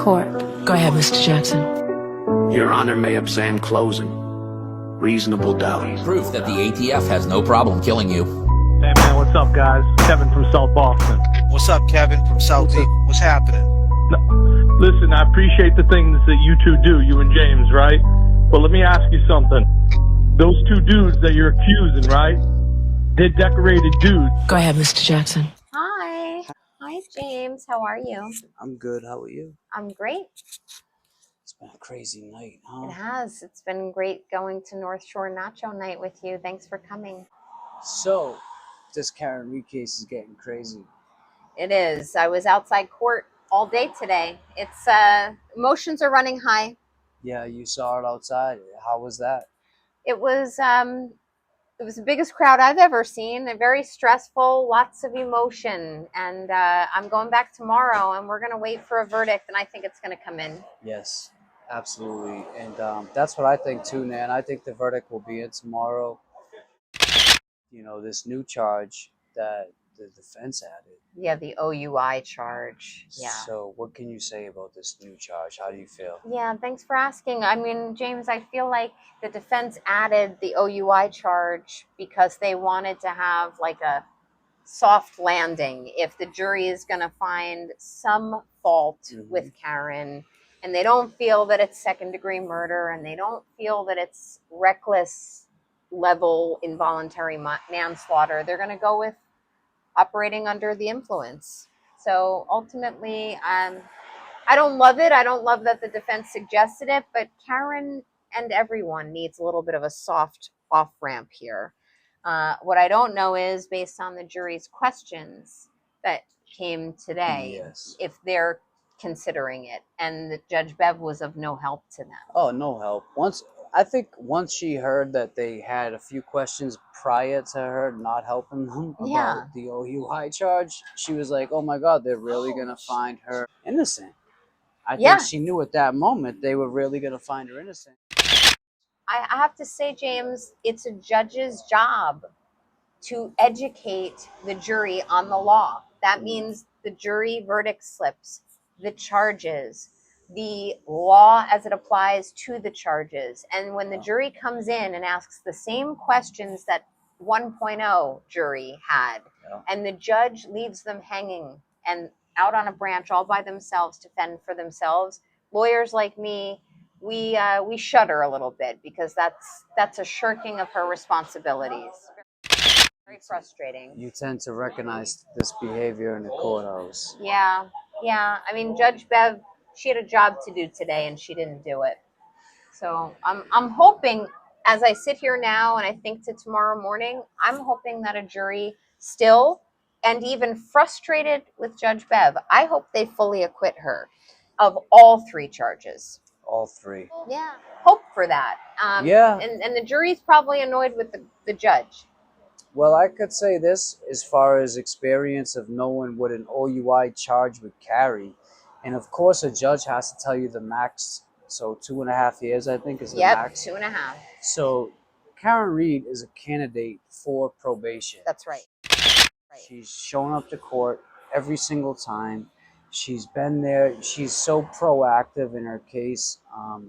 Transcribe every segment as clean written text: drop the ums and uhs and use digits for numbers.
court. Go ahead, Mr. Jackson. Your Honor may abstain closing. Reasonable doubt. Proof that the ATF has no problem killing you. Hey man, what's up guys? Kevin from South Boston. What's up, Kevin from South Beach? What's happening? No, listen, I appreciate the things that you two do, you and James, right? But let me ask you something. Those two dudes that you're accusing, right? They're decorated dudes. Go ahead, Mr. Jackson. Hi. Hi, James. How are you? I'm good. How are you? I'm great. It's been a crazy night, huh? It has. It's been great going to North Shore Nacho Night with you. Thanks for coming. So, this Karen Reed case is getting crazy. It is. I was outside court all day today. It's emotions are running high. Yeah, you saw it outside. How was that? It was the biggest crowd I've ever seen. Very stressful, lots of emotion, and I'm going back tomorrow, and we're gonna wait for a verdict, and I think it's gonna come in. Yes, absolutely. And that's what I think too, Nan. I think the verdict will be in tomorrow. You know, this new charge that the defense added. Yeah, the OUI charge. Yeah. So what can you say about this new charge? How do you feel? Yeah, thanks for asking. I mean, James, I feel like the defense added the OUI charge because they wanted to have like a soft landing if the jury is going to find some fault with Karen, and they don't feel that it's second-degree murder, and they don't feel that it's reckless level involuntary manslaughter. They're going to go with operating under the influence. So ultimately, I don't love it. I don't love that the defense suggested it, but Karen and everyone needs a little bit of a soft off-ramp here. What I don't know is, based on the jury's questions that came today, if they're considering it, and that Judge Bev was of no help to them. Oh, no help. I think once she heard that they had a few questions prior to her not helping them about the OUI charge, she was like, oh my God, they're really going to find her innocent. I think she knew at that moment they were really going to find her innocent. I have to say, James, it's a judge's job to educate the jury on the law. That means the jury verdict slips, the charges, the law as it applies to the charges. And when the jury comes in and asks the same questions that 1.0 jury had, and the judge leaves them hanging and out on a branch all by themselves to fend for themselves, lawyers like me, we shudder a little bit, because that's a shirking of her responsibilities. Very frustrating. You tend to recognize this behavior in the courthouse. Yeah. I mean, Judge Bev, she had a job to do today, and she didn't do it. So I'm hoping, as I sit here now and I think to tomorrow morning, I'm hoping that a jury still, and even frustrated with Judge Bev, I hope they fully acquit her of all three charges. All three. Yeah, hope for that. And the jury's probably annoyed with the judge. Well, I could say this as far as experience of knowing what an OUI charge would carry. And of course, a judge has to tell you the max. So 2.5 years, I think, is the max. 2.5. So Karen Reed is a candidate for probation. That's right. She's shown up to court every single time. She's been there. She's so proactive in her case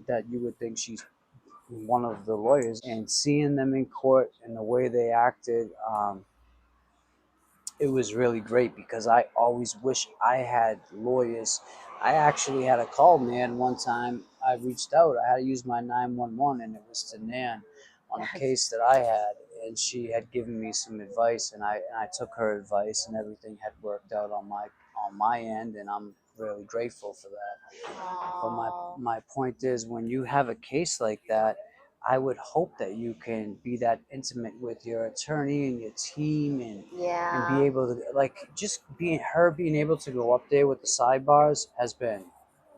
that you would think she's one of the lawyers. And seeing them in court and the way they acted, it was really great, because I always wish I had lawyers. I actually had a call Nan one time. I reached out. I had to use my 911, and it was to Nan on a case that I had, and she had given me some advice, and I took her advice, and everything had worked out on my end, and I'm really grateful for that. But my point is, when you have a case like that, I would hope that you can be that intimate with your attorney and your team, and be able to, like, just being able to go up there with the sidebars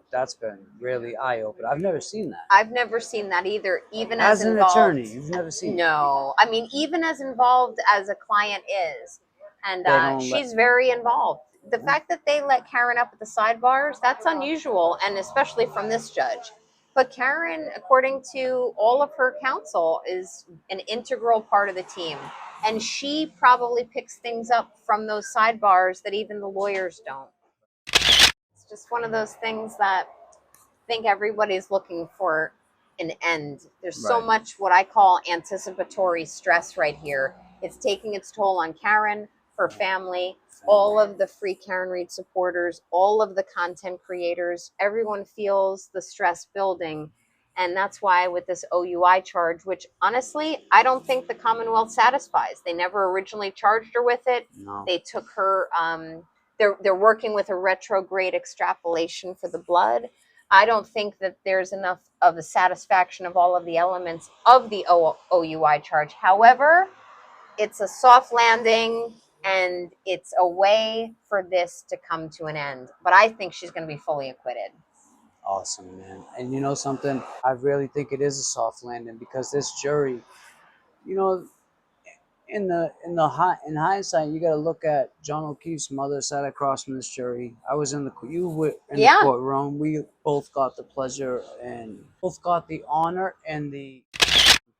that's been really eye-opening. I've never seen that. I've never seen that either, even as an involved. attorney, you've never seen it? No. I mean, even as involved as a client is, and she's very involved. The fact that they let Karen up at the sidebars, that's unusual, and especially from this judge. But Karen, according to all of her counsel, is an integral part of the team. And she probably picks things up from those sidebars that even the lawyers don't. It's just one of those things that think everybody's looking for an end. There's so Right. much what I call anticipatory stress right here. It's taking its toll on Karen, her family, all of the free Karen Reed supporters, all of the content creators. Everyone feels the stress building. And that's why with this OUI charge, which honestly, I don't think the Commonwealth satisfies. They never originally charged her with it. No. They took her, they're working with a retrograde extrapolation for the blood. I don't think that there's enough of a satisfaction of all of the elements of the OUI charge. However, it's a soft landing and it's a way for this to come to an end. But I think she's going to be fully acquitted. Awesome, man. And you know something? I really think it is a soft landing because this jury, you know, in hindsight, you got to look at John O'Keefe's mother sat across from this jury. I was in the Yeah. courtroom. We both got the pleasure and both got the honor and the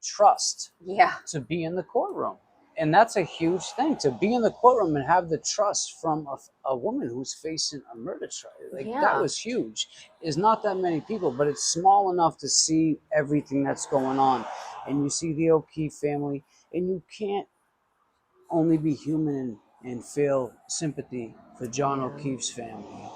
trust Yeah. to be in the courtroom. And that's a huge thing, to be in the courtroom and have the trust from a woman who's facing a murder trial. Like, Yeah. that was huge. It's not that many people, but it's small enough to see everything that's going on. And you see the O'Keefe family, and you can't only be human and feel sympathy for John O'Keefe's family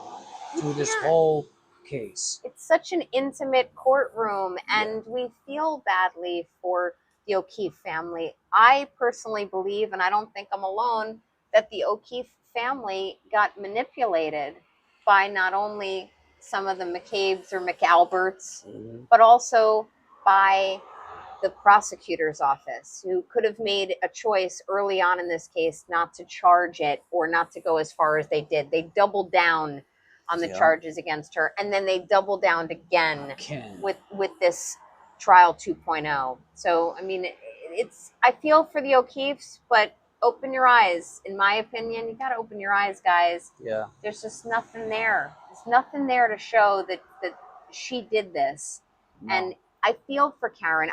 through this whole case. It's such an intimate courtroom, and we feel badly for the O'Keefe family. I personally believe, and I don't think I'm alone, that the O'Keefe family got manipulated by not only some of the McCabe's or McAlberts, but also by the prosecutor's office, who could have made a choice early on in this case not to charge it or not to go as far as they did. They doubled down on the charges against her, and then they doubled down again with this trial 2.0. So I mean, it's, I feel for the O'Keefes, but open your eyes. In my opinion, you got to open your eyes, guys. Yeah. There's just nothing there. There's nothing there to show that she did this. No. And I feel for Karen.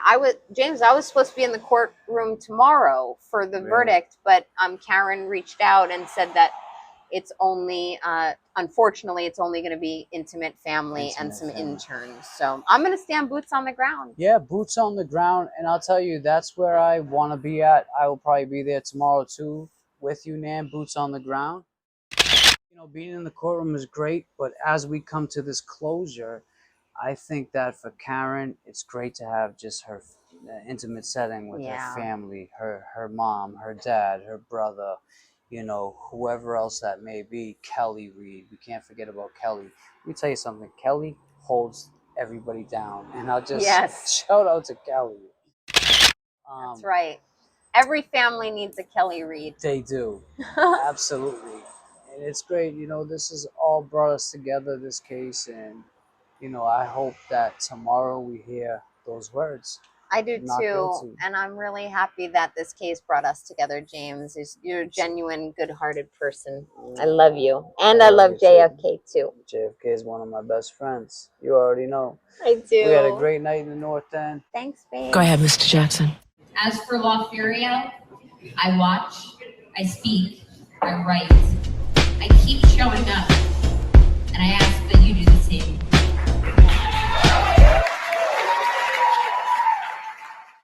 James, I was supposed to be in the courtroom tomorrow for the verdict, but Karen reached out and said that it's only, unfortunately, it's only going to be intimate family and some interns. So I'm going to stand boots on the ground. Yeah, boots on the ground. And I'll tell you, that's where I want to be at. I will probably be there tomorrow too with you, Nan, boots on the ground. You know, being in the courtroom is great, but as we come to this closure, I think that for Karen, it's great to have just her intimate setting with her family, her mom, her dad, her brother, you know, whoever else that may be. Kelly Reed, we can't forget about Kelly. Let me tell you something, Kelly holds everybody down, and I'll just shout out to Kelly. That's right. Every family needs a Kelly Reed. They do. Absolutely. And it's great, you know, this has all brought us together, this case, and you know, I hope that tomorrow we hear those words. I do too. And I'm really happy that this case brought us together, James. You're a genuine, good-hearted person. I love you. And I love JFK too. JFK is one of my best friends. You already know. I do. We had a great night in the North End. Thanks, babe. Go ahead, Mr. Jackson. As for Lawferio, I watch, I speak, I write. I keep showing up. And I ask that you do the same.